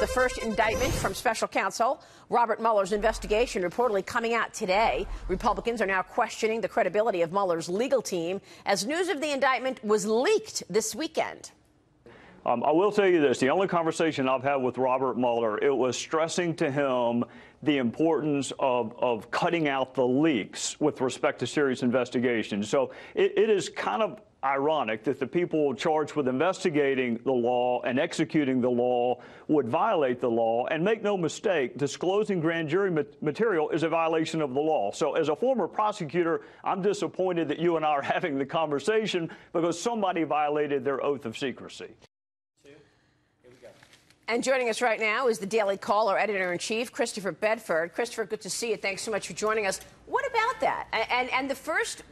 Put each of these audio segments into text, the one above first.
the first indictment from special counsel Robert Mueller's investigation reportedly coming out today. Republicans are now questioning the credibility of Mueller's legal team as news of the indictment was leaked this weekend. I will tell you this, the only conversation I've had with Robert Mueller, it was stressing to him the importance of cutting out the leaks with respect to serious investigations. So it is kind of ironic that the people charged with investigating the law and executing the law would violate the law. And make no mistake, disclosing grand jury material is a violation of the law. So as a former prosecutor, I'm disappointed that you and I are having the conversation because somebody violated their oath of secrecy. And joining us right now is the Daily Caller editor-in-chief, Christopher Bedford. Christopher, good to see you. Thanks so much for joining us. What about that? And the first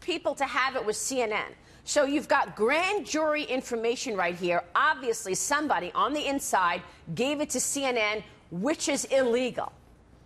people to have it was CNN. So you've got grand jury information right here. Obviously, somebody on the inside gave it to CNN, which is illegal.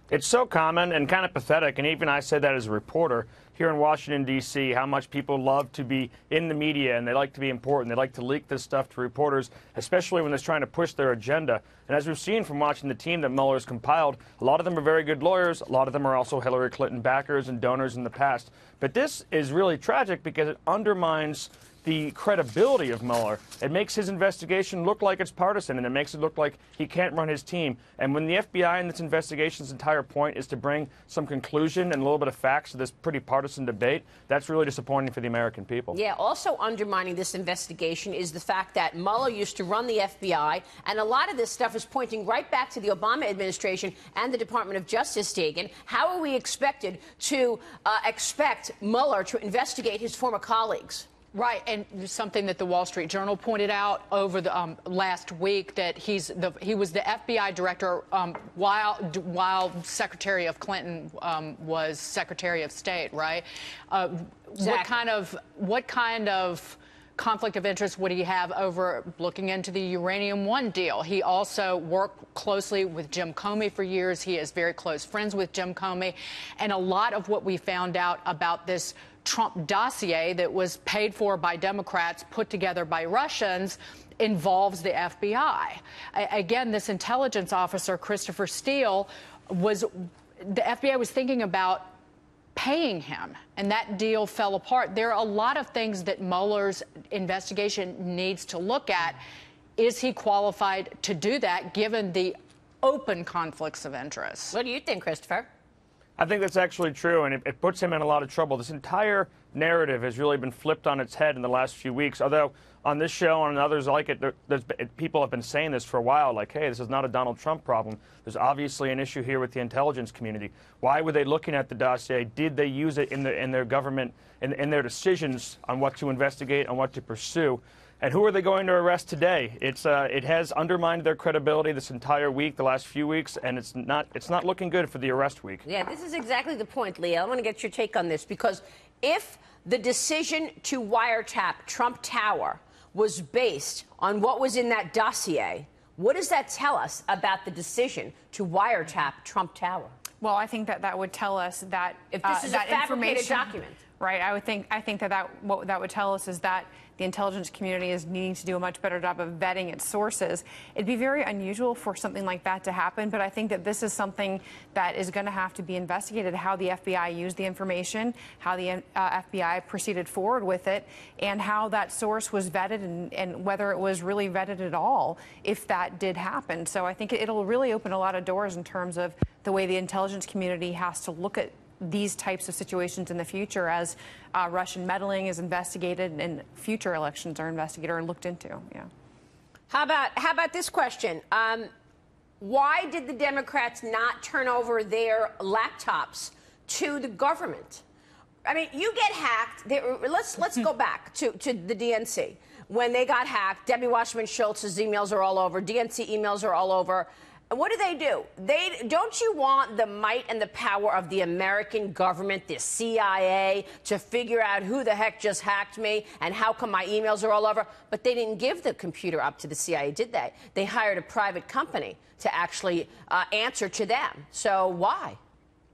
It's so common and kind of pathetic, and even I said that as a reporter here in Washington, D.C., how much people love to be in the media and they like to be important. They like to leak this stuff to reporters, especially when they're trying to push their agenda. And as we've seen from watching the team that Mueller's compiled, a lot of them are very good lawyers. A lot of them are also Hillary Clinton backers and donors in the past. But this is really tragic because it undermines the credibility of Mueller. It makes his investigation look like it's partisan, and it makes it look like he can't run his team. And when the FBI in this investigation's entire point is to bring some conclusion and a little bit of facts to this pretty partisan debate, that's really disappointing for the American people. Yeah, also undermining this investigation is the fact that Mueller used to run the FBI, and a lot of this stuff is pointing right back to the Obama administration and the Department of Justice, Dagan. How are we expected to expect Mueller to investigate his former colleagues? Right, and something that the Wall Street Journal pointed out over the last week, that he was the FBI director while Secretary of Clinton was Secretary of State, right? Exactly. What kind of conflict of interest would he have over looking into the Uranium One deal? He also worked closely with Jim Comey for years. He is very close friends with Jim Comey, and a lot of what we found out about this Trump dossier that was paid for by Democrats, put together by Russians, involves the FBI. Again, this intelligence officer, Christopher Steele, the FBI was thinking about paying him, and that deal fell apart. There are a lot of things that Mueller's investigation needs to look at. Is he qualified to do that, given the open conflicts of interest? What do you think, Christopher? I think that's actually true, and it puts him in a lot of trouble. This entire narrative has really been flipped on its head in the last few weeks, although on this show and others like it, people have been saying this for a while, like, hey, this is not a Donald Trump problem. There's obviously an issue here with the intelligence community. Why were they looking at the dossier? Did they use it in their government, in their decisions on what to investigate and what to pursue? And who are they going to arrest today? It has undermined their credibility this entire week, the last few weeks, and it's not looking good for the arrest week. Yeah, this is exactly the point, Leah. I want to get your take on this, because if the decision to wiretap Trump Tower was based on what was in that dossier, what does that tell us about the decision to wiretap Trump Tower? Well, I think that would tell us that if this is that a fabricated information document. Right. I think that what that would tell us is that the intelligence community is needing to do a much better job of vetting its sources. It'd be very unusual for something like that to happen, but I think that this is something that is going to have to be investigated, how the FBI used the information, how the FBI proceeded forward with it, and how that source was vetted, and whether it was really vetted at all, if that did happen. So I think it'll really open a lot of doors in terms of the way the intelligence community has to look at these types of situations in the future, as Russian meddling is investigated and future elections are investigated or looked into. Yeah. How about this question? Why did the Democrats not turn over their laptops to the government? I mean, you get hacked. Let's go back to the DNC. When they got hacked, Debbie Wasserman Schultz's emails are all over. DNC emails are all over. What do? Don't you want the might and the power of the American government, the CIA, to figure out who the heck just hacked me and how come my emails are all over? But they didn't give the computer up to the CIA, did they? They hired a private company to actually answer to them. So why?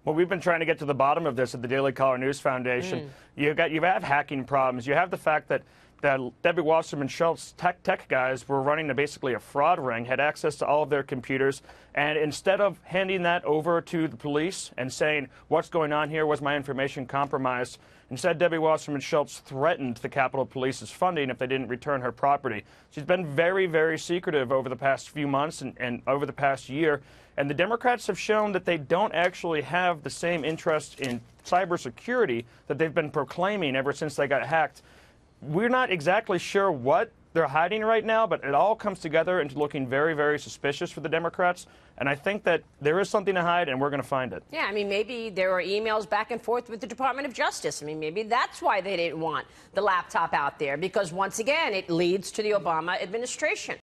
Well, we've been trying to get to the bottom of this at the Daily Caller News Foundation. You have hacking problems. You have the fact that that Debbie Wasserman Schultz tech guys were running basically a fraud ring, had access to all of their computers, and instead of handing that over to the police and saying, what's going on here, was my information compromised, instead Debbie Wasserman Schultz threatened the Capitol Police's funding if they didn't return her property. She's been very, very secretive over the past few months and over the past year, and the Democrats have shown that they don't actually have the same interest in cybersecurity that they've been proclaiming ever since they got hacked. We're not exactly sure what they're hiding right now, but it all comes together into looking very, very suspicious for the Democrats. And I think that there is something to hide, and we're going to find it. Yeah, I mean, maybe there were emails back and forth with the Department of Justice. I mean, maybe that's why they didn't want the laptop out there, because once again, it leads to the Obama administration.